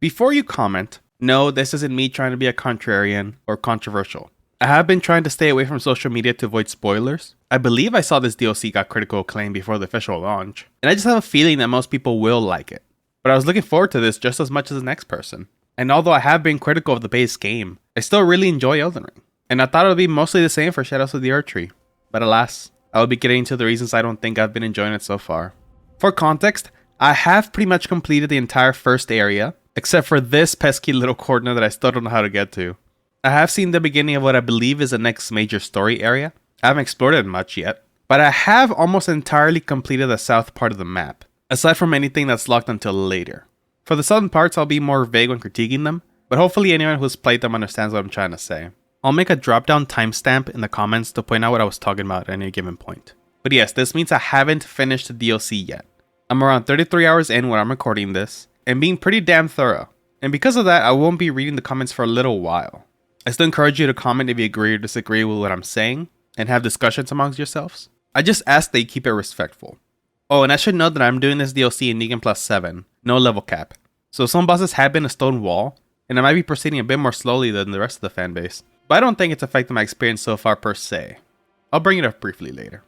Before you comment, no, this isn't me trying to be a contrarian or controversial. I have been trying to stay away from social media to avoid spoilers. I believe I saw this DLC got critical acclaim before the official launch, and I just have a feeling that most people will like it. But I was looking forward to this just as much as the next person. And although I have been critical of the base game, I still really enjoy Elden Ring. And I thought it would be mostly the same for Shadows of the Erdtree. But alas, I will be getting into the reasons I don't think I've been enjoying it so far. For context, I have pretty much completed the entire first area, except for this pesky little corner that I still don't know how to get to. I have seen the beginning of what I believe is the next major story area. I haven't explored it much yet, but I have almost entirely completed the south part of the map, aside from anything that's locked until later. For the southern parts, I'll be more vague when critiquing them, but hopefully anyone who's played them understands what I'm trying to say. I'll make a drop-down timestamp in the comments to point out what I was talking about at any given point. But yes, this means I haven't finished the DLC yet. I'm around 33 hours in when I'm recording this, and being pretty damn thorough. And because of that, I won't be reading the comments for a little while. I still encourage you to comment if you agree or disagree with what I'm saying, and have discussions amongst yourselves. I just ask that you keep it respectful. Oh, and I should note that I'm doing this DLC in Negan Plus 7, no level cap. So some bosses have been a stone wall, and I might be proceeding a bit more slowly than the rest of the fanbase. But I don't think it's affected my experience so far per se. I'll bring it up briefly later.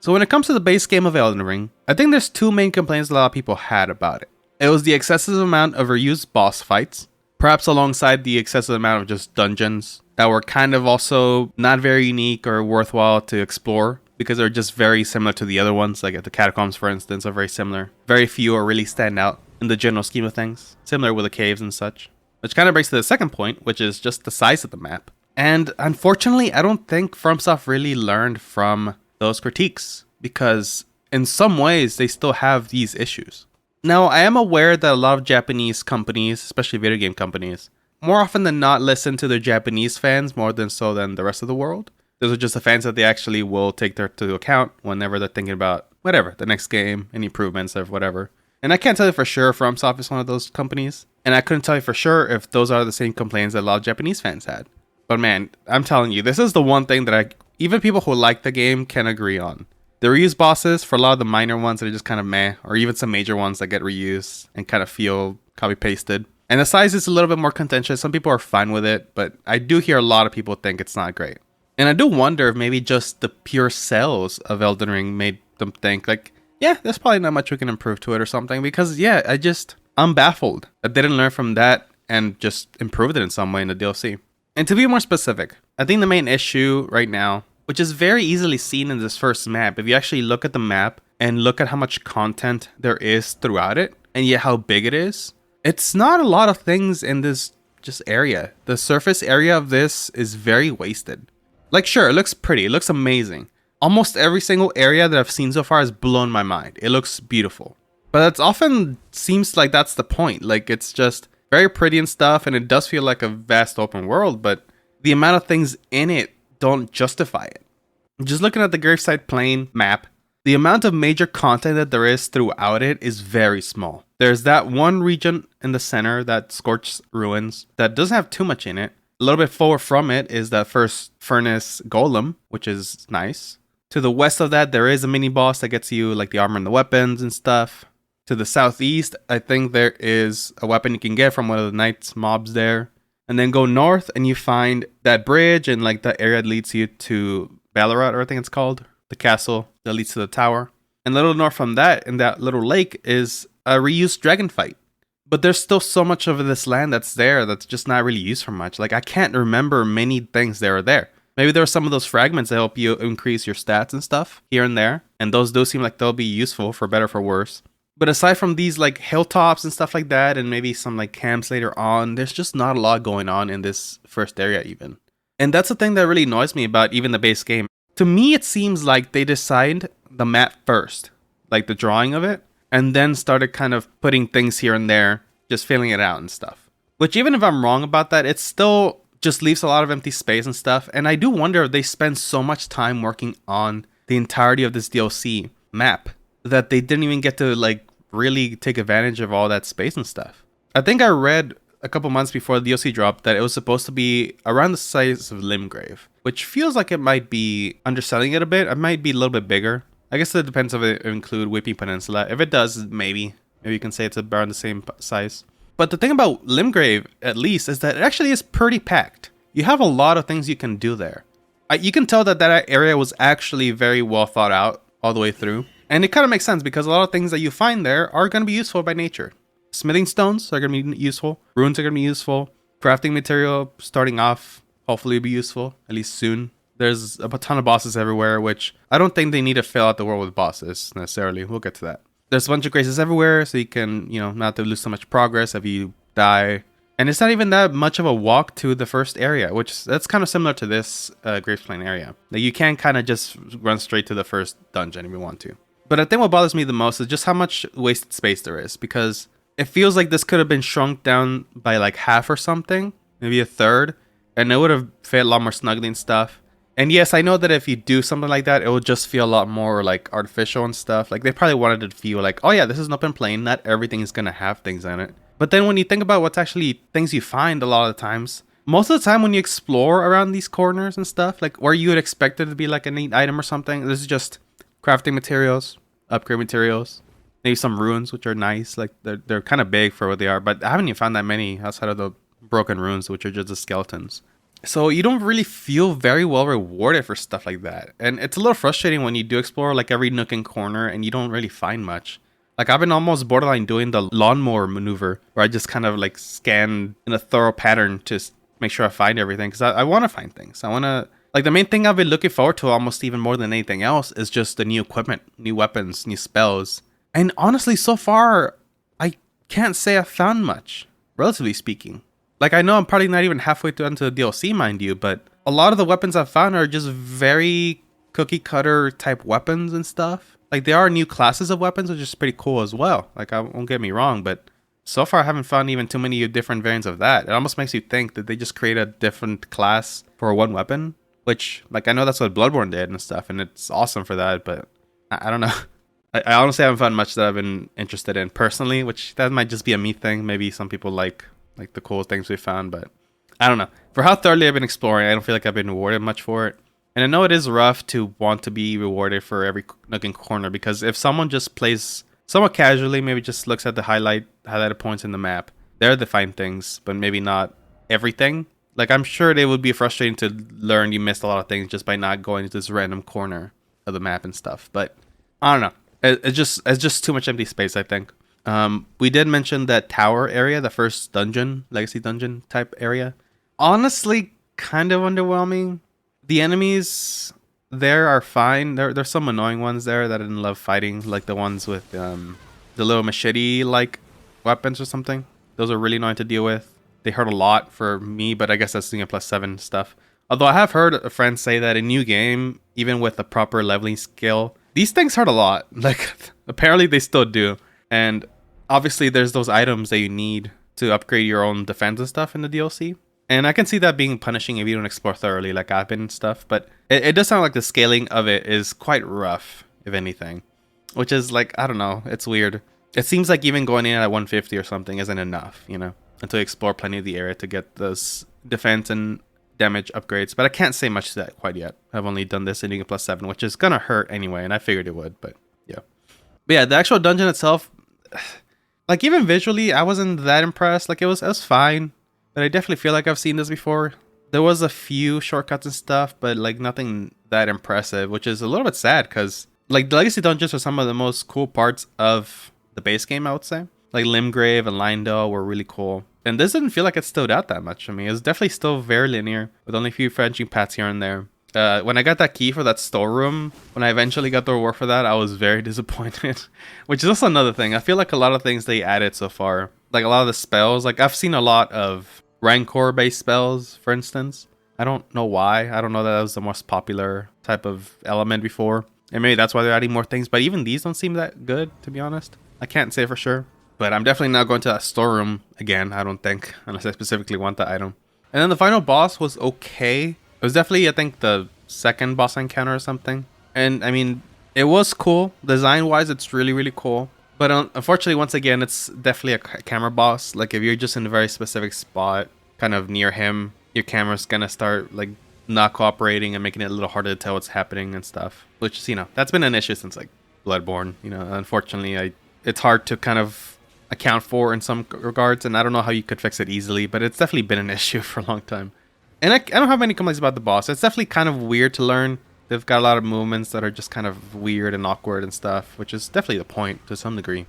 So when it comes to the base game of Elden Ring, I think there's two main complaints a lot of people had about it. It was the excessive amount of reused boss fights, perhaps alongside the excessive amount of just dungeons that were kind of also not very unique or worthwhile to explore because they're just very similar to the other ones, like at the catacombs for instance are very similar. Very few are really stand out in the general scheme of things, similar with the caves and such. Which kind of brings to the second point, which is just the size of the map. And unfortunately, I don't think FromSoft really learned from those critiques, because in some ways they still have these issues. Now, I am aware that a lot of Japanese companies, especially video game companies, more often than not listen to their Japanese fans more than so than the rest of the world. Those are just the fans that they actually will take into account whenever they're thinking about whatever, the next game, any improvements or whatever. And I can't tell you for sure if FromSoft is one of those companies. And I couldn't tell you for sure if those are the same complaints that a lot of Japanese fans had. But man, I'm telling you, this is the one thing that even people who like the game can agree on. The reused bosses, for a lot of the minor ones that are just kind of meh, or even some major ones that get reused and kind of feel copy-pasted. And the size is a little bit more contentious. Some people are fine with it, but I do hear a lot of people think it's not great. And I do wonder if maybe just the pure sales of Elden Ring made them think like, yeah, there's probably not much we can improve to it or something. Because yeah, I'm baffled. I didn't learn from that and just improved it in some way in the DLC. And to be more specific, I think the main issue right now, which is very easily seen in this first map, if you actually look at the map and look at how much content there is throughout it, and yet how big it is, it's not a lot of things in this just area. The surface area of this is very wasted. Like sure, it looks pretty, it looks amazing. Almost every single area that I've seen so far has blown my mind. It looks beautiful. But it often seems like that's the point. Like it's just very pretty and stuff, and it does feel like a vast open world, but the amount of things in it don't justify it. Just looking at the Graveside Plain map, the amount of major content that there is throughout it is very small. There's that one region in the center, that Scorched Ruins, that doesn't have too much in it. A little bit forward from it is that first Furnace Golem, which is nice. To the west of that, there is a mini boss that gets you like the armor and the weapons and stuff. To the southeast, I think there is a weapon you can get from one of the Knights mobs there. And then go north and you find that bridge and like the area that leads you to Ballarat, or I think it's called. The castle that leads to the tower. And a little north from that, in that little lake, is a reused dragon fight. But there's still so much of this land that's there that's just not really used for much. Like I can't remember many things that are there. Maybe there are some of those fragments that help you increase your stats and stuff here and there. And those do seem like they'll be useful for better or for worse. But aside from these like hilltops and stuff like that, and maybe some like camps later on, there's just not a lot going on in this first area even. And that's the thing that really annoys me about even the base game. To me, it seems like they designed the map first, like the drawing of it, and then started kind of putting things here and there, just filling it out and stuff. Which even if I'm wrong about that, it still just leaves a lot of empty space and stuff. And I do wonder if they spend so much time working on the entirety of this DLC map that they didn't even get to like really take advantage of all that space and stuff. I think I read a couple months before the DLC dropped that it was supposed to be around the size of Limgrave, which feels like it might be underselling it a bit. It might be a little bit bigger. I guess it depends if it include Whipping Peninsula. If it does, maybe you can say it's around the same size. But the thing about Limgrave, at least, is that it actually is pretty packed. You have a lot of things you can do there. You can tell that that area was actually very well thought out all the way through. And it kind of makes sense because a lot of things that you find there are going to be useful by nature. Smithing stones are going to be useful. Runes are going to be useful. Crafting material starting off hopefully will be useful, at least soon. There's a ton of bosses everywhere, which I don't think they need to fill out the world with bosses necessarily. We'll get to that. There's a bunch of graces everywhere, so you can, not to lose so much progress if you die. And it's not even that much of a walk to the first area, which that's kind of similar to this Gravesplane area. Like you can kind of just run straight to the first dungeon if you want to. But I think what bothers me the most is just how much wasted space there is, because it feels like this could have been shrunk down by like half or something, maybe a third, and it would have fit a lot more snugly and stuff. And yes, I know that if you do something like that, it will just feel a lot more like artificial and stuff. Like they probably wanted it to feel like, oh yeah, this is an open plane. Not everything is going to have things in it. But then when you think about what's actually things you find a lot of the times, most of the time when you explore around these corners and stuff, like where you would expect it to be like a neat item or something, this is just crafting materials, upgrade materials, maybe some runes, which are nice. Like they're kind of big for what they are, but I haven't even found that many outside of the broken runes, which are just the skeletons. So you don't really feel very well rewarded for stuff like that. And it's a little frustrating when you do explore like every nook and corner and you don't really find much. Like I've been almost borderline doing the lawnmower maneuver where I just kind of like scan in a thorough pattern to make sure I find everything. Because I want to find things. I want to, like the main thing I've been looking forward to almost even more than anything else is just the new equipment, new weapons, new spells. And honestly, so far, I can't say I've found much, relatively speaking. Like, I know I'm probably not even halfway through into the DLC, mind you, but a lot of the weapons I've found are just very cookie cutter type weapons and stuff. Like, there are new classes of weapons, which is pretty cool as well. Like, I won't get me wrong, but so far I haven't found even too many different variants of that. It almost makes you think that they just create a different class for one weapon, which, like, I know that's what Bloodborne did and stuff, and it's awesome for that, but I don't know. I honestly haven't found much that I've been interested in personally, which that might just be a me thing. Maybe some people like the cool things we found, but I don't know. For how thoroughly I've been exploring, I don't feel like I've been rewarded much for it. And I know it is rough to want to be rewarded for every nook and corner, because if someone just plays somewhat casually, maybe just looks at the highlighted points in the map, they're the fine things, but maybe not everything. Like I'm sure it would be frustrating to learn you missed a lot of things just by not going to this random corner of the map and stuff. But I don't know. It's just too much empty space, I think. We did mention that tower area, the first dungeon, legacy dungeon type area. Honestly, kind of underwhelming. The enemies there are fine. There's some annoying ones there that I didn't love fighting, like the ones with the little machete-like weapons or something. Those are really annoying to deal with. They hurt a lot for me, but I guess that's doing a +7 stuff. Although I have heard a friend say that in new game, even with a proper leveling skill, these things hurt a lot. Like, apparently they still do. And obviously there's those items that you need to upgrade your own defense and stuff in the DLC. And I can see that being punishing if you don't explore thoroughly like I've been and stuff. But it does sound like the scaling of it is quite rough, if anything. Which is like, I don't know, it's weird. It seems like even going in at 150 or something isn't enough, until you explore plenty of the area to get those defense and damage upgrades. But I can't say much to that quite yet. I've only done this in a +7, which is gonna hurt anyway, and I figured it would, but yeah. But yeah, the actual dungeon itself, like even visually, I wasn't that impressed. Like it was fine, but I definitely feel like I've seen this before. There was a few shortcuts and stuff, but like nothing that impressive, which is a little bit sad because like the legacy dungeons are some of the most cool parts of the base game, I would say. Like Limgrave and Lindell were really cool. And this didn't feel like it stood out that much. I mean, it was definitely still very linear with only a few branching paths here and there. When I got that key for that storeroom, when I eventually got the reward for that, I was very disappointed. Which is also another thing. I feel like a lot of things they added so far, like a lot of the spells, like I've seen a lot of Rancor based spells, for instance. I don't know why. I don't know that was the most popular type of element before. And maybe that's why they're adding more things. But even these don't seem that good, to be honest. I can't say for sure. But I'm definitely not going to that storeroom again, I don't think, unless I specifically want the item. And then the final boss was okay. It was definitely, I think, the second boss encounter or something. And, I mean, it was cool. Design-wise, it's really, really cool. But unfortunately, once again, it's definitely a camera boss. Like, if you're just in a very specific spot, kind of near him, your camera's gonna start, like, not cooperating and making it a little harder to tell what's happening and stuff. Which, that's been an issue since, like, Bloodborne. Unfortunately, it's hard to kind of account for in some regards, and I don't know how you could fix it easily, but it's definitely been an issue for a long time. And I don't have any complaints about the boss. It's definitely kind of weird to learn. They've got a lot of movements that are just kind of weird and awkward and stuff, which is definitely the point to some degree.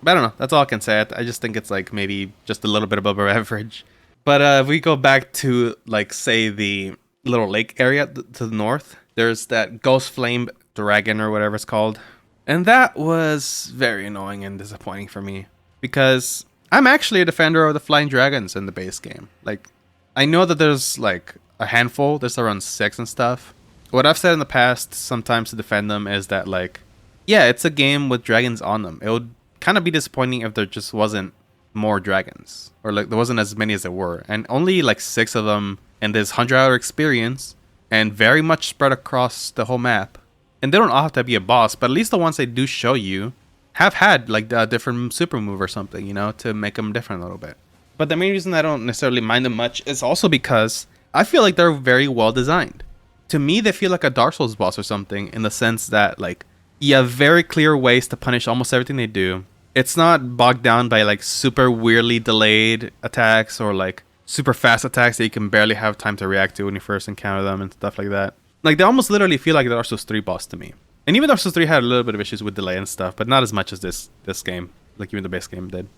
But I don't know. That's all I can say. I just think it's like maybe just a little bit above average. But if we go back to, like, say, the little lake area to the north, there's that ghost flame dragon or whatever it's called. And that was very annoying and disappointing for me, because I'm actually a defender of the flying dragons in the base game. Like, I know that there's like a handful, there's around 6 and stuff. What I've said in the past sometimes to defend them is that, like, yeah, it's a game with dragons on them. It would kind of be disappointing if there just wasn't more dragons, or like there wasn't as many as there were, and only like 6 of them in this 100-hour experience, and very much spread across the whole map. And they don't all have to be a boss, but at least the ones they do show you have had like a different super move or something, you know, to make them different a little bit. But the main reason I don't necessarily mind them much is also because I feel like they're very well designed. To me, they feel like a Dark Souls boss or something, in the sense that, like, you have very clear ways to punish almost everything they do. It's not bogged down by like super weirdly delayed attacks or like super fast attacks that you can barely have time to react to when you first encounter them and stuff like that. Like, they almost literally feel like the Dark Souls 3 boss to me. And even Dark Souls 3 had a little bit of issues with delay and stuff, but not as much as this game, like even the base game did.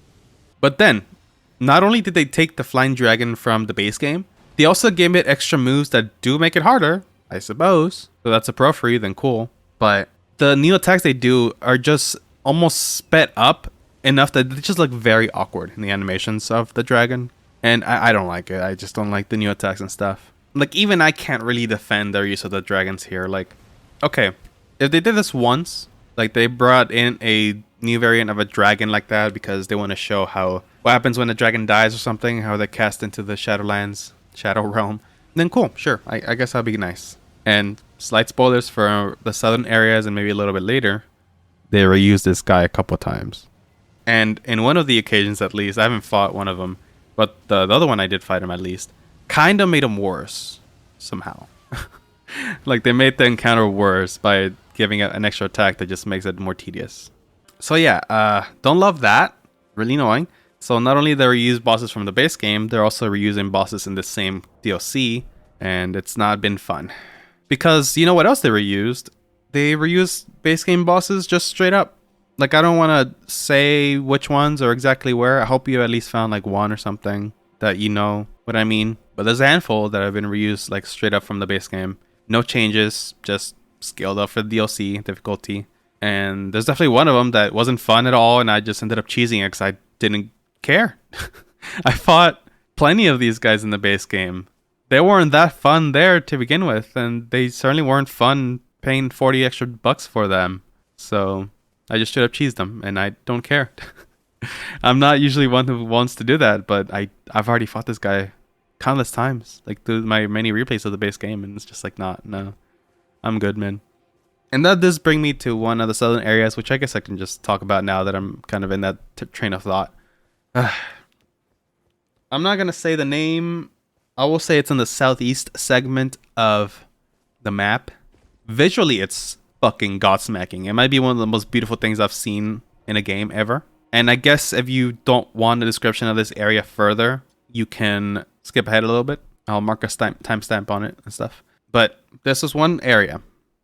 But then, not only did they take the flying dragon from the base game, they also gave it extra moves that do make it harder, I suppose. So that's a pro for you, then cool. But the new attacks they do are just almost sped up enough that they just look very awkward in the animations of the dragon. And I don't like it. I just don't like the new attacks and stuff. Like, even I can't really defend their use of the dragons here. Like, okay, if they did this once, like they brought in a new variant of a dragon like that because they want to show what happens when a dragon dies or something, how they cast into the Shadowlands, Shadow Realm, then cool, sure, I guess that'd be nice. And slight spoilers for the southern areas, and maybe a little bit later, they reused this guy a couple times. And in one of the occasions, at least, I haven't fought one of them, but the other one I did fight him at least, kind of made him worse somehow. Like, they made the encounter worse by giving it an extra attack that just makes it more tedious. So yeah, don't love that. Really annoying. So not only they reuse bosses from the base game, they're also reusing bosses in the same DLC, and it's not been fun. Because you know what else they reused? They reused base game bosses just straight up. Like, I don't want to say which ones or exactly where. I hope you at least found like one or something that you know what I mean. But there's a handful that have been reused like straight up from the base game. No changes, just scaled up for the DLC difficulty. And there's definitely one of them that wasn't fun at all, and I just ended up cheesing it because I didn't care. I fought plenty of these guys in the base game. They weren't that fun there to begin with, and they certainly weren't fun paying 40 extra bucks for them. So I just straight up cheesed them, and I don't care. I'm not usually one who wants to do that, but I've already fought this guy countless times, like through my many replays of the base game, and it's just like, no, I'm good, man. And that does bring me to one of the southern areas, which I guess I can just talk about now that I'm kind of in that train of thought. I'm not gonna say the name. I will say it's in the southeast segment of the map. Visually, it's fucking godsmacking. It might be one of the most beautiful things I've seen in a game ever. And I guess if you don't want a description of this area further, you can skip ahead a little bit. I'll mark a timestamp on it and stuff. But this is one area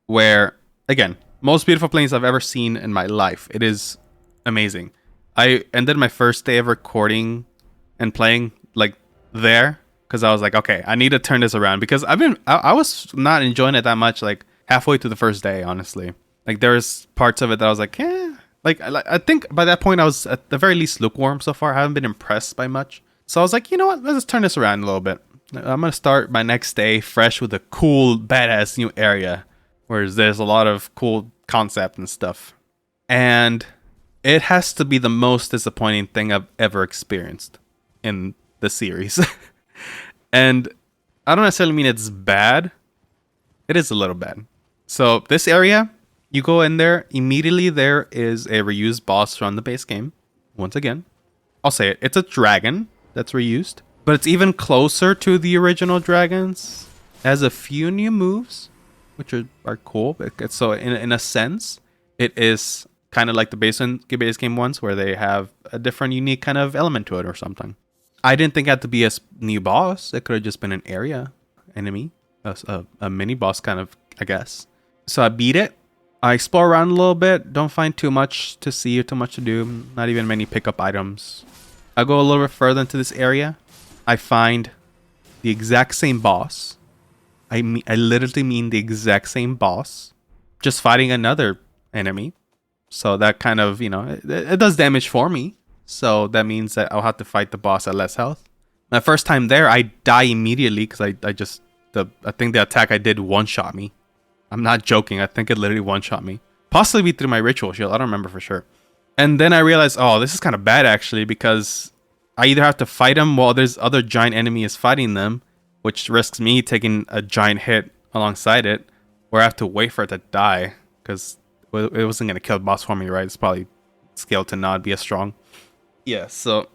where, again, most beautiful plains I've ever seen in my life. It is amazing. I ended my first day of recording and playing like there because I was like, okay, I need to turn this around, because I was not enjoying it that much like halfway through the first day, honestly. Like, there's parts of it that I was like, Like, I think by that point I was at the very least lukewarm so far. I haven't been impressed by much. So I was like, you know what? Let's turn this around a little bit. I'm going to start my next day fresh with a cool, badass new area where there's a lot of cool concept and stuff. And it has to be the most disappointing thing I've ever experienced in the series. And I don't necessarily mean it's bad. It is a little bad. So this area, you go in there, immediately there is a reused boss from the base game. Once again, I'll say it. It's a dragon that's reused, but it's even closer to the original dragons. It has a few new moves, which are cool. So in a sense, it is kind of like the base game ones, where they have a different, unique kind of element to it or something. I didn't think it had to be a new boss. It could have just been an area enemy, a mini boss kind of, I guess. So I beat it. I explore around a little bit. Don't find too much to see or too much to do. Not even many pickup items. I go a little bit further into this area. I find the exact same boss. I literally mean the exact same boss, just fighting another enemy. So that kind of, it does damage for me. So that means that I'll have to fight the boss at less health. My first time there, I die immediately because I think the attack I did one-shot me. I'm not joking. I think it literally one-shot me. Possibly through my ritual shield. I don't remember for sure. And then I realized, oh, this is kind of bad actually, because I either have to fight him while there's other giant enemy is fighting them, which risks me taking a giant hit alongside it, or I have to wait for it to die, because it wasn't going to kill the boss for me, right? It's probably scaled to not be as strong. Yeah, so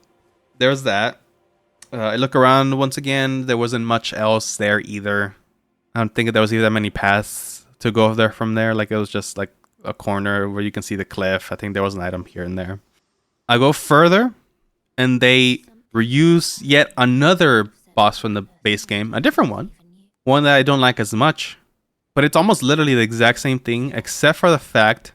there's that. I look around once again. There wasn't much else there either. I don't think there was even that many paths to go there from there. Like, it was just like a corner where you can see the cliff. I think there was an item here and there. I go further, and they reuse yet another boss from the base game. A different one. One that I don't like as much. But it's almost literally the exact same thing, except for the fact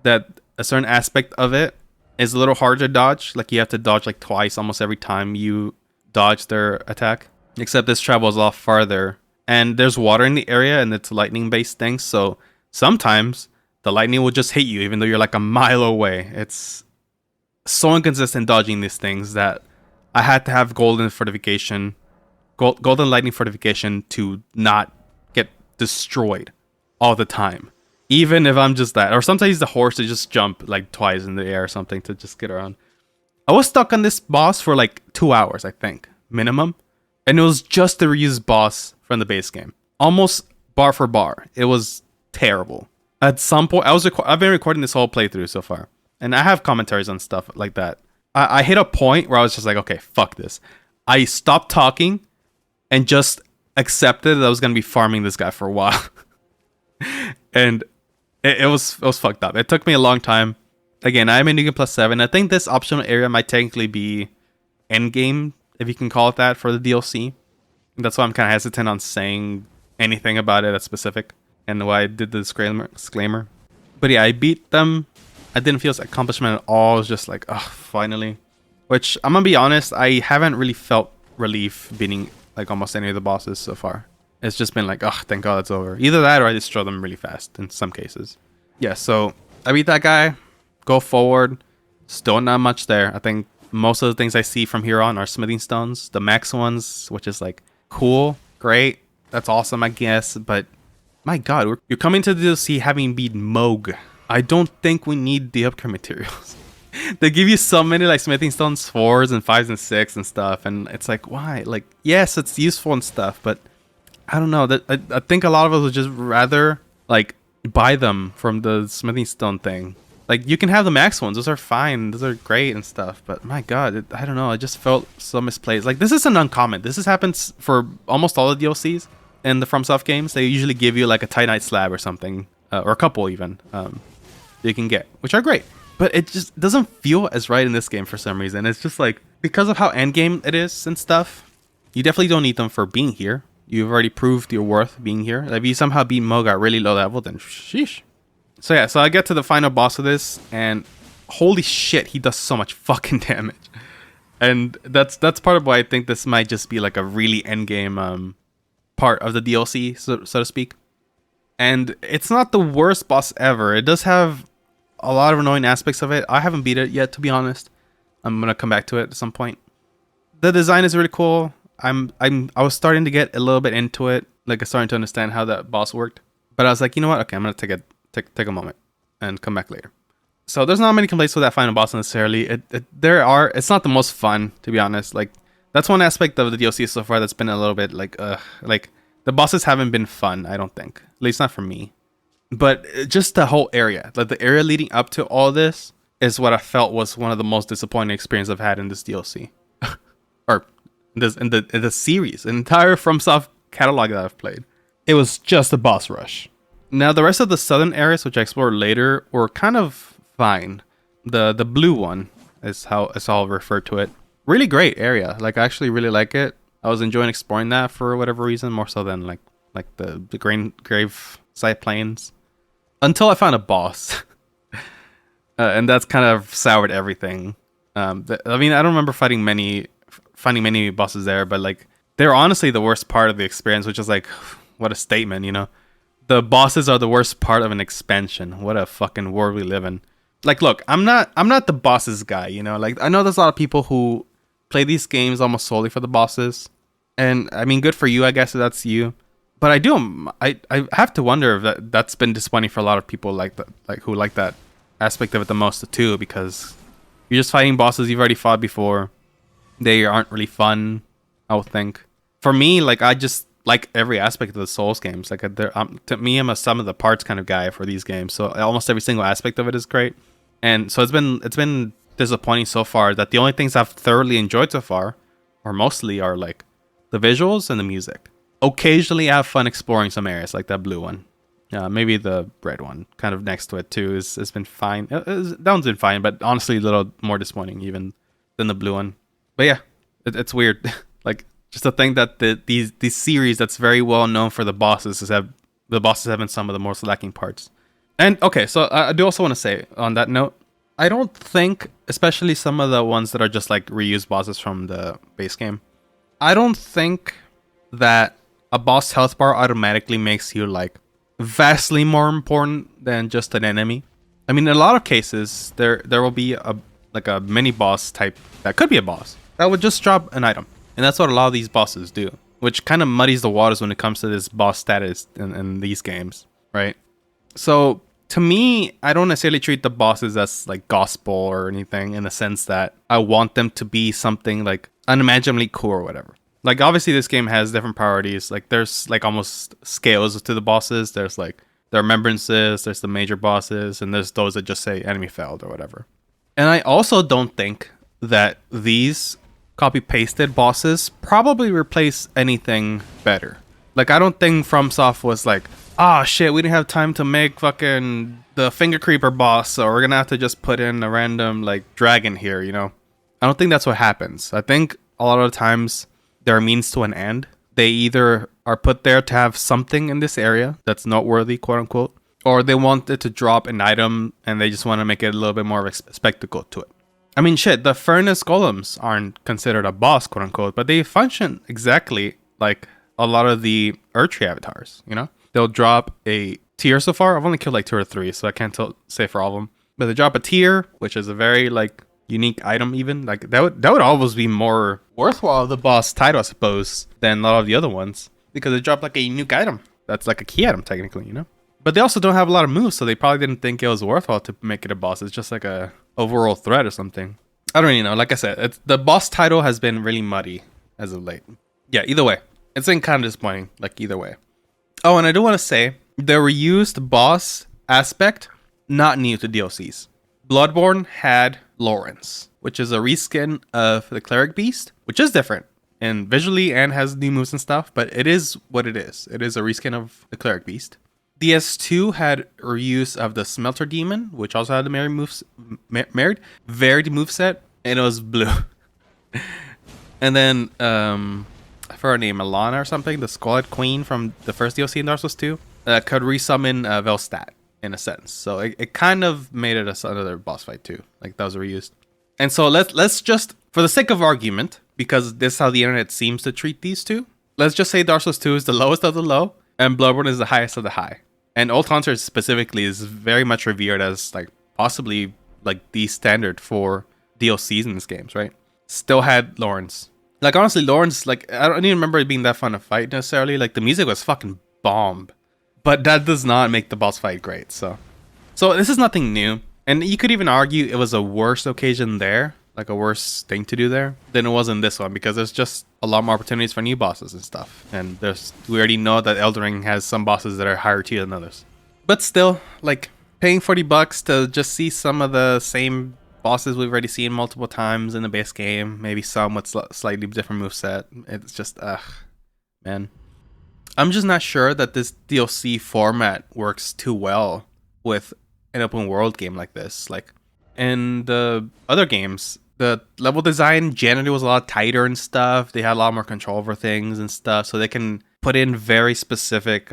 that a certain aspect of it is a little harder to dodge. Like, you have to dodge like twice almost every time you dodge their attack. Except this travels a lot farther. And there's water in the area, and it's a lightning-based thing. So sometimes the lightning will just hit you, even though you're like a mile away. It's so inconsistent dodging these things that I had to have golden lightning fortification to not get destroyed all the time, even if I'm just that. Or sometimes the horse to just jump like twice in the air or something to just get around. I was stuck on this boss for like 2 hours, I think, minimum, and it was just the reused boss from the base game, almost bar for bar. It was terrible. At some point, I've been recording this whole playthrough so far, and I have commentaries on stuff like that. I hit a point where I was just like, okay, fuck this. I stopped talking and just accepted that I was gonna be farming this guy for a while. And it was fucked up. It took me a long time. Again, I'm in New Game Plus 7. I think this optional area might technically be endgame, if you can call it that, for the DLC. That's why I'm kind of hesitant on saying anything about it that's specific, and why I did the disclaimer. But yeah, I beat them. I didn't feel this accomplishment at all. It was just like, oh, finally. Which, I'm gonna be honest, I haven't really felt relief beating like almost any of the bosses so far. It's just been like, oh, thank God it's over. Either that or I destroy them really fast in some cases. Yeah, so I beat that guy. Go forward. Still not much there. I think most of the things I see from here on are smithing stones. The max ones, which is like, cool, great. That's awesome, I guess. But my God, you're coming to the DLC having beat Moog. I don't think we need the upgrade materials. They give you so many like smithing stones 4s and 5s and 6 and stuff, and it's like, why? Like, yes, it's useful and stuff, but I don't know. That I think a lot of us would just rather like buy them from the smithing stone thing. Like, you can have the max ones; those are fine, those are great and stuff. But my God, I don't know. I just felt so misplaced. Like, this isn't uncommon. This happens for almost all the DLCs in the FromSoft games. They usually give you like a Titanite slab or something, or a couple even, that you can get, which are great. But it just doesn't feel as right in this game for some reason. It's just like, because of how endgame it is and stuff, you definitely don't need them for being here. You've already proved your worth being here. Like, if you somehow beat Moog at really low level, then sheesh. So yeah, so I get to the final boss of this, and holy shit, he does so much fucking damage. And that's part of why I think this might just be like a really endgame part of the DLC, so to speak. And it's not the worst boss ever. It does have a lot of annoying aspects of it. I haven't beat it yet, to be honest. I'm gonna come back to it at some point. The design is really cool. I was starting to get a little bit into it, like I starting to understand how that boss worked. But I was like, you know what? Okay, I'm gonna take a moment and come back later. So there's not many complaints with that final boss necessarily. It's not the most fun, to be honest. Like, that's one aspect of the DLC so far that's been a little bit like the bosses haven't been fun, I don't think. At least not for me. But just the whole area, like the area leading up to all this, is what I felt was one of the most disappointing experiences I've had in this DLC. Or in the series, the entire FromSoft catalog that I've played. It was just a boss rush. Now, the rest of the southern areas, which I explored later, were kind of fine. The blue one is how I'll refer to it. Really great area. Like I actually really like it. I was enjoying exploring that for whatever reason, more so than like the grave side plains. Until I found a boss. And that's kind of soured everything. I mean, I don't remember finding many bosses there, but like they're honestly the worst part of the experience, which is like, what a statement, you know? The bosses are the worst part of an expansion. What a fucking world we live in. Like, look, I'm not the bosses guy, you know? Like, I know there's a lot of people who play these games almost solely for the bosses, and I mean, good for you, I guess, if that's you. But I have to wonder if that's been disappointing for a lot of people like that, like who like that aspect of it the most too, because you're just fighting bosses you've already fought before. They aren't really fun, I would think. For me, like I just like every aspect of the Souls games. Like to me, I'm a sum of the parts kind of guy for these games. So almost every single aspect of it is great. And so it's been disappointing so far that the only things I've thoroughly enjoyed so far, or mostly, are like the visuals and the music. Occasionally, I have fun exploring some areas, like that blue one. Maybe the red one, kind of next to it too, has been fine. That one's been fine, but honestly, a little more disappointing even than the blue one. But yeah, it's weird. Like just to think that these series that's very well known for the bosses have been some of the most lacking parts. And okay, so I do also want to say on that note, I don't think, especially some of the ones that are just like reused bosses from the base game, I don't think that a boss health bar automatically makes you like vastly more important than just an enemy. I mean, in a lot of cases, there will be a mini boss type that could be a boss that would just drop an item, and that's what a lot of these bosses do, which kind of muddies the waters when it comes to this boss status in these games, right? So to me, I don't necessarily treat the bosses as like gospel or anything, in the sense that I want them to be something like unimaginably cool or whatever. Like obviously this game has different priorities. Like there's like almost scales to the bosses. There's like the remembrances, there's the major bosses, and there's those that just say enemy failed or whatever. And I also don't think that these copy pasted bosses probably replace anything better. Like I don't think FromSoft was like, ah, shit, we didn't have time to make fucking the finger creeper boss, so we're gonna have to just put in a random like dragon here, you know? I don't think that's what happens. I think a lot of the times there are means to an end. They either are put there to have something in this area that's noteworthy, quote unquote, or they want it to drop an item and they just want to make it a little bit more of a spectacle to it. I mean, shit, the furnace golems aren't considered a boss, quote unquote, but they function exactly like a lot of the Erdtree avatars, you know? They'll drop a tier so far. I've only killed like 2 or 3, so I can't say for all of them. But they drop a tier, which is a very like unique item even. Like that would always be more worthwhile the boss title, I suppose, than a lot of the other ones. Because they drop like a unique item. That's like a key item technically, you know? But they also don't have a lot of moves, so they probably didn't think it was worthwhile to make it a boss. It's just like a overall threat or something. I don't really know. Like I said, the boss title has been really muddy as of late. Yeah, either way. It's been kind of disappointing, like either way. Oh, and I do want to say, the reused boss aspect, not new to DLCs. Bloodborne had Lawrence, which is a reskin of the Cleric Beast, which is different and visually and has new moves and stuff, but it is what it is. It is a reskin of the Cleric Beast. DS2 had reuse of the Smelter Demon, which also had the varied moveset, and it was blue. And then, I forgot her name, Alana or something, the Squalid Queen from the first DLC in Dark Souls 2, could resummon Velstadt, in a sense. So it kind of made it another boss fight too. Like that was reused. And so let's just, for the sake of argument, because this is how the internet seems to treat these two, let's just say Dark Souls 2 is the lowest of the low, and Bloodborne is the highest of the high. And Old Hunters specifically is very much revered as like possibly like the standard for DLCs in these games, right? Still had Lawrence. Like honestly, Lawrence, like I don't even remember it being that fun to fight necessarily. Like the music was fucking bomb. But that does not make the boss fight great. So this is nothing new. And you could even argue it was a worse occasion there, like a worse thing to do there, than it was in this one, because there's just a lot more opportunities for new bosses and stuff. And we already know that Elden Ring has some bosses that are higher tier than others. But still, like paying $40 to just see some of the same bosses we've already seen multiple times in the base game, maybe some with slightly different moveset. It's just, man. I'm just not sure that this DLC format works too well with an open world game like this. Like in the other games, the level design generally was a lot tighter and stuff. They had a lot more control over things and stuff, so they can put in very specific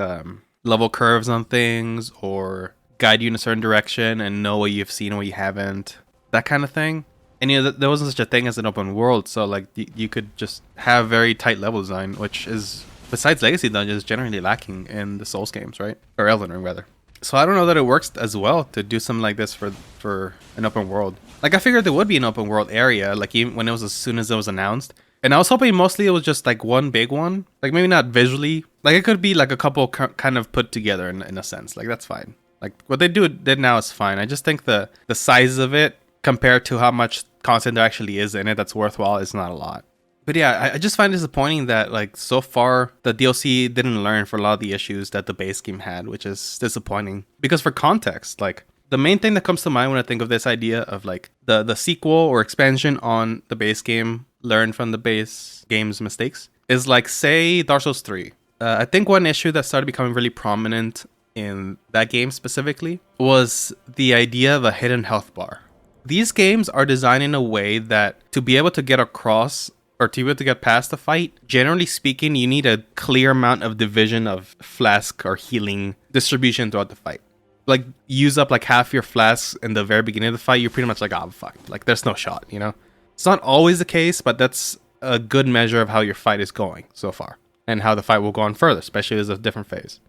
level curves on things or guide you in a certain direction and know what you've seen and what you haven't, that kind of thing. And there wasn't such a thing as an open world, so like you could just have very tight level design, which is, besides Legacy Dungeons, generally lacking in the Souls games, right? Or Elden Ring, rather. So I don't know that it works as well to do something like this for an open world. Like I figured there would be an open world area, like even when it was, as soon as it was announced. And I was hoping mostly it was just like one big one, like maybe not visually. Like it could be like a couple kind of put together in a sense. Like that's fine. Like what they did now is fine. I just think the size of it compared to how much content there actually is in it that's worthwhile is not a lot. But yeah, I just find it disappointing that like so far the DLC didn't learn for a lot of the issues that the base game had, which is disappointing. Because for context, like the main thing that comes to mind when I think of this idea of like the sequel or expansion on the base game, learn from the base game's mistakes, is like, say, Dark Souls 3. I think one issue that started becoming really prominent in that game specifically was the idea of a hidden health bar. These games are designed in a way that to be able to get across or to be able to get past the fight, generally speaking, you need a clear amount of division of flask or healing distribution throughout the fight. Like, use up like half your flasks in the very beginning of the fight, you're pretty much like, oh, fuck. Like, there's no shot, you know? It's not always the case, but that's a good measure of how your fight is going so far. And how the fight will go on further, especially as a different phase.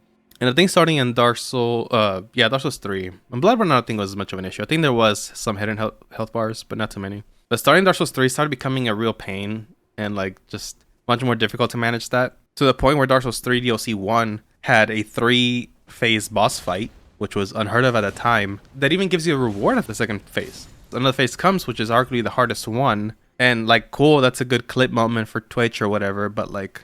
And I think starting in Dark Souls 3. And Bloodborne I don't think was as much of an issue. I think there was some hidden health bars, but not too many. But starting Dark Souls 3 started becoming a real pain and like just much more difficult to manage that. To the point where Dark Souls 3 DLC 1 had a 3-phase boss fight, which was unheard of at the time, that even gives you a reward at the second phase. Another phase comes, which is arguably the hardest one. And like, cool, that's a good clip moment for Twitch or whatever, but like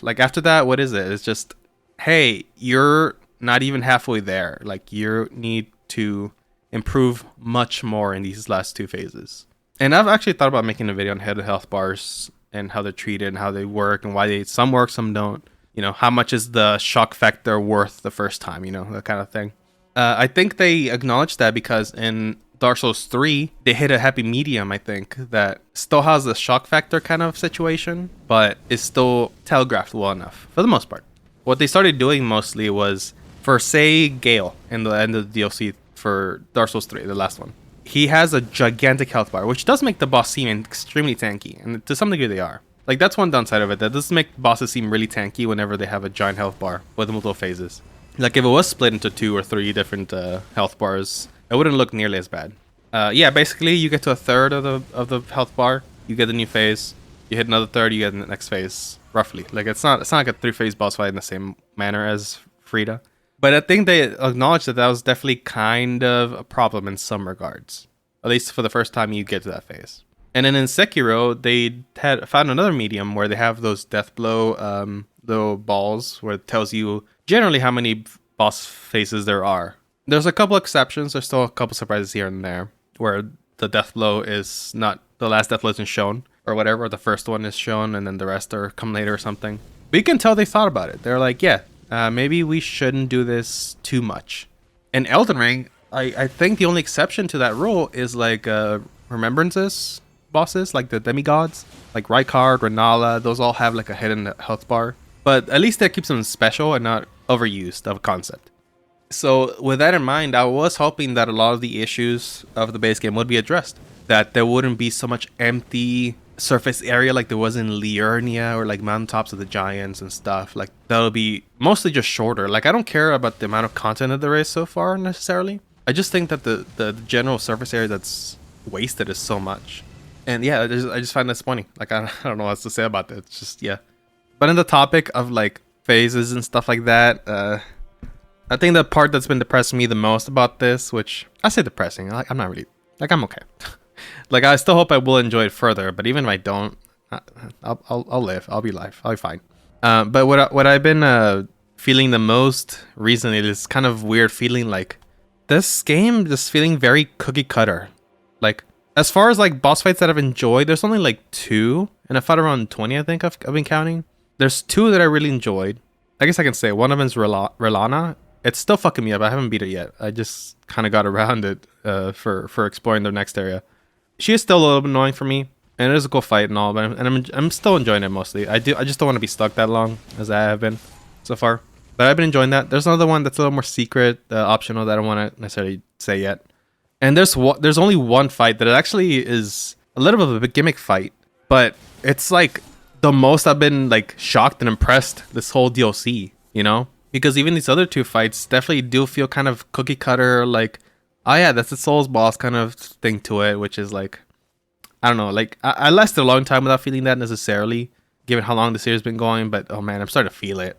after that, what is it? It's just, hey, you're not even halfway there. Like, you need to improve much more in these last 2 phases. And I've actually thought about making a video on hidden health bars and how they're treated and how they work and why some work, some don't. You know, how much is the shock factor worth the first time, you know, that kind of thing. I think they acknowledged that because in Dark Souls 3, they hit a happy medium, I think, that still has the shock factor kind of situation, but is still telegraphed well enough, for the most part. What they started doing mostly was, for say Gale in the end of the DLC for Dark Souls 3, the last one, he has a gigantic health bar, which does make the boss seem extremely tanky, and to some degree they are. Like, that's one downside of it, that does make bosses seem really tanky whenever they have a giant health bar with multiple phases. Like, if it was split into 2 or 3 different health bars, it wouldn't look nearly as bad. Yeah, basically, you get to a third of the health bar, you get the new phase, you hit another third, you get the next phase, roughly. Like, it's not like a 3-phase boss fight in the same manner as Frida. But I think they acknowledged that was definitely kind of a problem in some regards. At least for the first time you get to that phase. And then in Sekiro, they had found another medium where they have those death blow little balls where it tells you generally how many boss phases there are. There's a couple exceptions. There's still a couple surprises here and there where the death blow is not, the last death blow isn't shown or whatever. Or the first one is shown and then the rest are come later or something. But you can tell they thought about it. They're like, yeah, maybe we shouldn't do this too much. In Elden Ring, I think the only exception to that rule is like remembrances bosses, like the demigods, like Rykard, Renala, those all have like a hidden health bar. But at least that keeps them special and not overused of a concept. So with that in mind, I was hoping that a lot of the issues of the base game would be addressed. That there wouldn't be so much empty surface area like there was in Liurnia or like mountaintops of the giants and stuff. Like that'll be mostly just shorter. Like I don't care about the amount of content that there is so far necessarily. I just think that the general surface area that's wasted is so much. And yeah, I just find that disappointing. Like I don't know what else to say about that. It's just, yeah. But in the topic of like phases and stuff like that, I think the part that's been depressing me the most about this, which I say depressing, like I'm not really, like I'm okay. Like I still hope I will enjoy it further, but even if I don't, I'll live. I'll be live. I'll be fine. But what I've been feeling the most recently is kind of weird feeling like this game just feeling very cookie cutter. Like as far as like boss fights that I've enjoyed, there's only like 2, and I fought around 20. I think I've been counting. There's 2 that I really enjoyed. I guess I can say one of them is Relana. it's still fucking me up. I haven't beat it yet. I just kind of got around it for exploring the next area. She is still a little bit annoying for me, and it is a cool fight and all, but I'm still enjoying it mostly. I just don't want to be stuck that long as I have been so far. But I've been enjoying that. There's another one that's a little more secret, optional, that I don't want to necessarily say yet. And there's only one fight that actually is a little bit of a gimmick fight, but it's like the most I've been like shocked and impressed this whole DLC, you know? Because even these other two fights definitely do feel kind of cookie cutter, like, oh yeah, that's the Souls boss kind of thing to it, which is like, I don't know, like I lasted a long time without feeling that necessarily, given how long the series has been going, but oh man, I'm starting to feel it.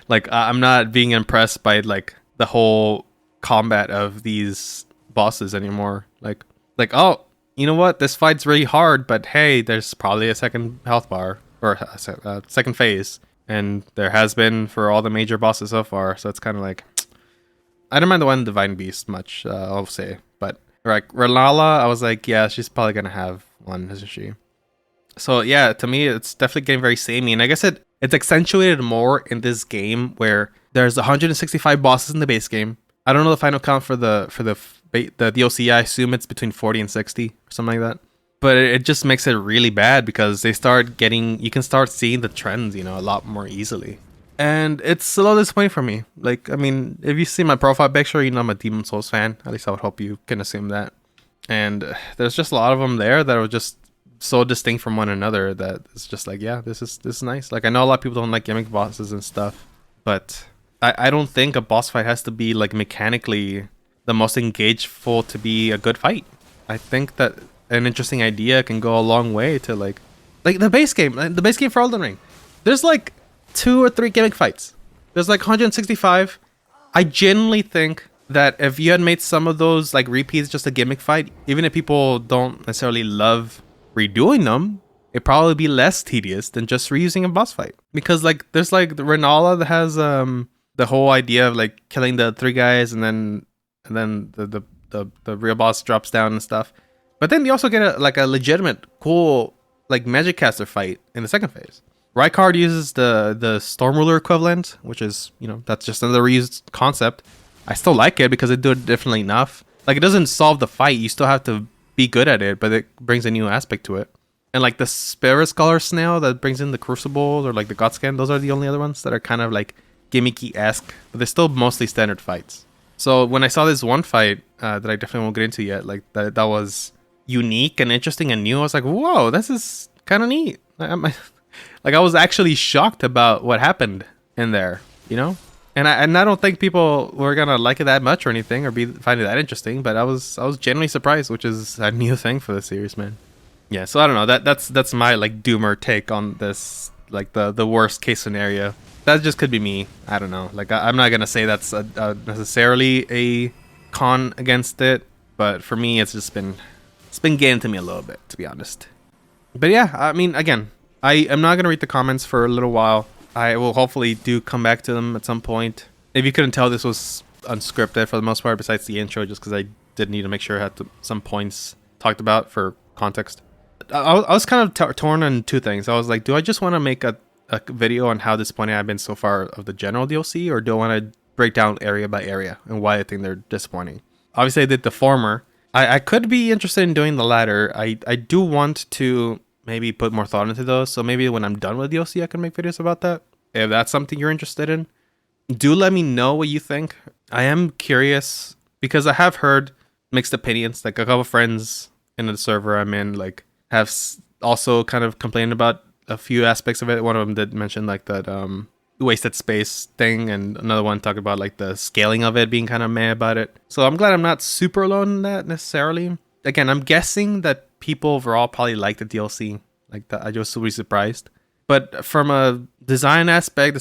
Like I'm not being impressed by like the whole combat of these bosses anymore. Like oh, you know what? This fight's really hard, but hey, there's probably a second health bar or a second phase, and there has been for all the major bosses so far. So it's kind of like I don't mind the one Divine Beast much. I'll say, but like Ralala, I was like, yeah, she's probably gonna have one, isn't she? So yeah, to me, it's definitely getting very samey, and I guess it's accentuated more in this game where there's 165 bosses in the base game. I don't know the final count for the DLC. I assume it's between 40 and 60 or something like that. But it just makes it really bad because you can start seeing the trends, you know, a lot more easily. And it's a little disappointing for me. Like, I mean, if you see my profile picture, you know I'm a Demon Souls fan. At least I would hope you can assume that. And there's just a lot of them there that are just so distinct from one another that it's just like, yeah, this is nice. Like, I know a lot of people don't like gimmick bosses and stuff, but I don't think a boss fight has to be like mechanically the most engageful to be a good fight. I think that an interesting idea can go a long way to like the base game for Elden Ring. There's like 2 or 3 gimmick fights. There's like 165. I genuinely think that if you had made some of those like repeats just a gimmick fight, even if people don't necessarily love redoing them, it'd probably be less tedious than just reusing a boss fight. Because like there's like the Renala that has the whole idea of like killing the 3 guys and then the real boss drops down and stuff. But then you also get a legitimate cool like magic caster fight in the second phase. Rykard uses the Storm Ruler equivalent, which is, you know, that's just another reused concept. I still like it because it do it differently enough. Like, it doesn't solve the fight. You still have to be good at it, but it brings a new aspect to it. And like the Spirit Scholar Snail that brings in the Crucible or like the Godscan, those are the only other ones that are kind of like gimmicky-esque, but they're still mostly standard fights. So when I saw this one fight that I definitely won't get into yet, like that was unique and interesting and new, I was like, whoa, this is kind of neat. Like, I was actually shocked about what happened in there, you know? And I don't think people were gonna like it that much or anything, or find it that interesting. But I was genuinely surprised, which is a new thing for the series, man. Yeah, so I don't know. That's my like doomer take on this, like the worst case scenario. That just could be me. I don't know. Like I'm not gonna say that's necessarily a con against it, but for me, it's been getting to me a little bit, to be honest. But yeah, I mean, again, I am not gonna read the comments for a little while. I will hopefully do come back to them at some point. If you couldn't tell, this was unscripted for the most part, besides the intro, just because I did need to make sure I had some points talked about for context. I was kind of torn on 2 things. I was like, do I just want to make a video on how disappointed I've been so far of the general DLC, or do I want to break down area by area and why I think they're disappointing? Obviously, I did the former. I could be interested in doing the latter. I do want to maybe put more thought into those. So maybe when I'm done with DLC, I can make videos about that. If that's something you're interested in, do let me know what you think. I am curious because I have heard mixed opinions. Like a couple of friends in the server I'm in, like, have also kind of complained about a few aspects of it. One of them did mention like that wasted space thing, and another one talked about like the scaling of it being kind of meh about it. So I'm glad I'm not super alone in that necessarily. Again, I'm guessing that people overall probably like the DLC. Like that, I just would be surprised. But from a design aspect,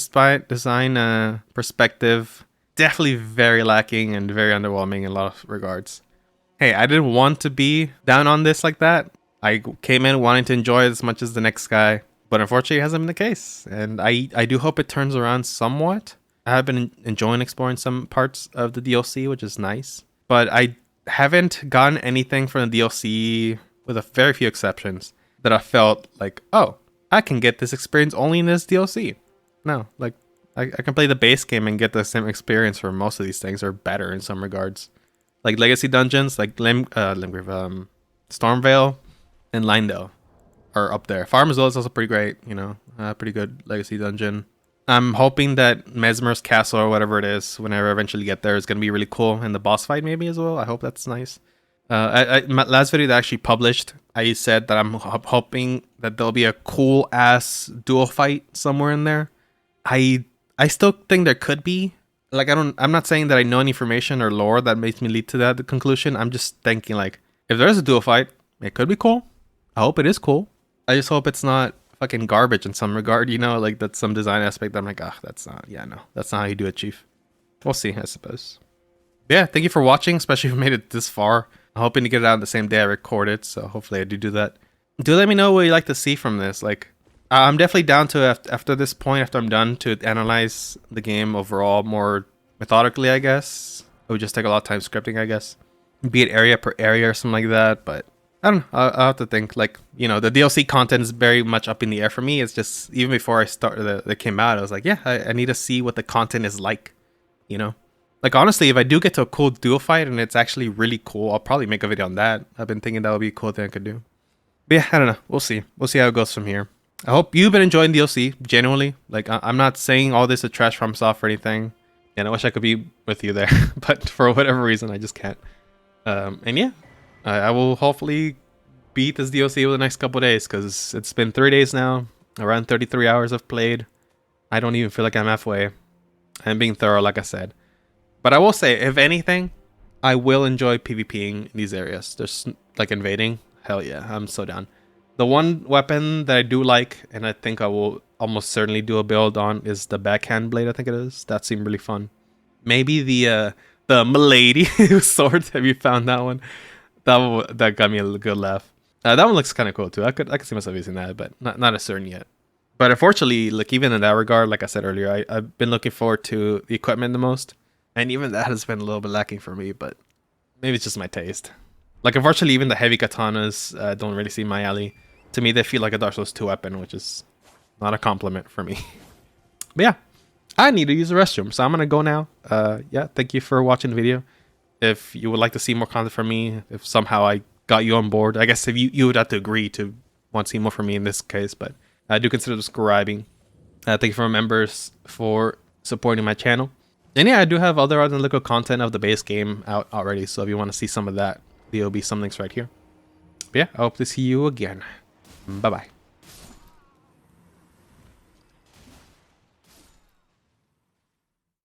design perspective, definitely very lacking and very underwhelming in a lot of regards. Hey, I didn't want to be down on this like that. I came in wanting to enjoy it as much as the next guy, but unfortunately it hasn't been the case. And I do hope it turns around somewhat. I have been enjoying exploring some parts of the DLC, which is nice. But I haven't gotten anything from the DLC, with a very few exceptions, that I felt like, oh, I can get this experience only in this DLC. No, like, I can play the base game and get the same experience for most of these things, or better in some regards. Like legacy dungeons, like Limgrave, Stormvale, and Lindale are up there. Farmville is also pretty great, you know, pretty good legacy dungeon. I'm hoping that Mesmer's Castle or whatever it is, whenever I eventually get there, is gonna be really cool, and the boss fight maybe as well. I hope that's nice. My last video that I actually published, I said that I'm hoping that there'll be a cool ass duel fight somewhere in there. I still think there could be. Like I'm not saying that I know any information or lore that makes me lead to that conclusion. I'm just thinking like, if there's a duel fight, it could be cool. I hope it is cool. I just hope it's not fucking garbage in some regard, you know, like that's some design aspect that I'm like, that's not, that's not how you do it, Chief. We'll see, I suppose. Yeah, thank you for watching, especially if you made it this far. I'm hoping to get it out the same day I record it, so hopefully I do that. Do let me know what you'd like to see from this. Like, I'm definitely down to, after this point, after I'm done, to analyze the game overall more methodically, I guess. It would just take a lot of time scripting, I guess. Be it area per area or something like that, but I don't know. I'll have to think. Like, you know, the DLC content is very much up in the air for me. It's just, even before I started, that came out, I was like, yeah, I need to see what the content is like, you know? Like, honestly, if I do get to a cool duel fight and it's actually really cool, I'll probably make a video on that. I've been thinking that would be a cool thing I could do. But yeah, I don't know. We'll see. We'll see how it goes from here. I hope you've been enjoying DLC, genuinely. Like, I'm not saying all this is trash from soft or anything. And I wish I could be with you there. But for whatever reason, I just can't. And yeah, I will hopefully beat this DLC over the next couple of days. Because it's been 3 days now. Around 33 hours I've played. I don't even feel like I'm halfway. I'm being thorough, like I said. But I will say, if anything, I will enjoy PvPing in these areas. Just like invading. Hell yeah, I'm so down. The one weapon that I do like, and I think I will almost certainly do a build on, is the backhand blade, I think it is. That seemed really fun. Maybe the Milady sword. Have you found that one? That got me a good laugh. That one looks kind of cool too. I could see myself using that, but not as certain yet. But unfortunately, like even in that regard, like I said earlier, I've been looking forward to the equipment the most. And even that has been a little bit lacking for me, but maybe it's just my taste. Like, unfortunately, even the heavy katanas don't really seem my alley. To me, they feel like a Dark Souls 2 weapon, which is not a compliment for me. But yeah, I need to use the restroom, so I'm going to go now. Yeah, thank you for watching the video. If you would like to see more content from me, if somehow I got you on board, I guess if you would have to agree to want to see more from me in this case, but I do consider subscribing. Thank you for my members for supporting my channel. And yeah, I do have other analytical content of the base game out already, so if you want to see some of that, there'll be some links right here. But yeah, I hope to see you again. Bye-bye.